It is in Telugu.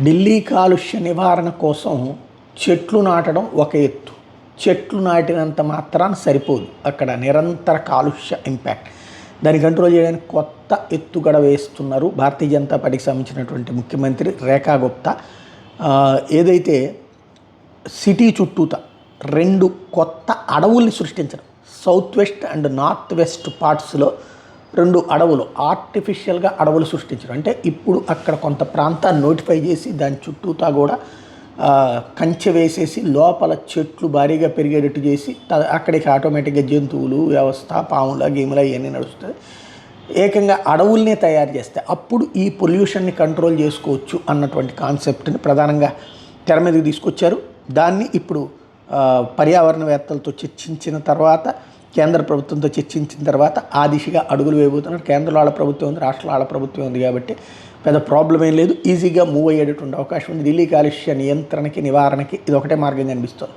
ఢిల్లీ కాలుష్య నివారణ కోసం చెట్లు నాటడం ఒక ఎత్తు. చెట్లు నాటినంత మాత్రాన సరిపోదు, అక్కడ నిరంతర కాలుష్య ఇంపాక్ట్. దాన్ని కంట్రోల్ చేయడానికి కొత్త ఎత్తుగడ వేస్తున్నారు భారతీయ జనతా పార్టీకి సంబంధించినటువంటి ముఖ్యమంత్రి రేఖా గుప్తా. ఏదైతే సిటీ చుట్టూత 2 కొత్త అడవుల్ని సృష్టించడం, south west and north west పార్ట్స్లో 2 అడవులు ఆర్టిఫిషియల్గా అడవులు సృష్టించడం. అంటే ఇప్పుడు అక్కడ కొంత ప్రాంతాన్ని నోటిఫై చేసి దాని చుట్టూతా కూడా కంచె వేసేసి లోపల చెట్లు భారీగా పెరిగేటట్టు చేసి అక్కడికి ఆటోమేటిక్గా జంతువులు వ్యవస్థ, పాముల గేముల ఇవన్నీ నడుస్తుంది. ఏకంగా అడవుల్నే తయారు చేస్తే అప్పుడు ఈ పొల్యూషన్ని కంట్రోల్ చేసుకోవచ్చు అన్నటువంటి కాన్సెప్ట్ని ప్రధానంగా తెర మీదకి తీసుకొచ్చారు. దాన్ని ఇప్పుడు పర్యావరణవేత్తలతో చర్చించిన తర్వాత, కేంద్ర ప్రభుత్వంతో చర్చించిన తర్వాత ఆ దిశగా అడుగులు వేయబోతున్నారు. కేంద్రంలో వాళ్ళ ప్రభుత్వం ఉంది, రాష్ట్రంలో వాళ్ళ ప్రభుత్వం ఉంది కాబట్టి పెద్ద ప్రాబ్లం ఏం లేదు, ఈజీగా మూవ్ అయ్యేటటువంటి అవకాశం ఉంది. ఢిల్లీ కాలుష్య నియంత్రణకి, నివారణకి ఇది ఒకటే మార్గం కనిపిస్తుంది.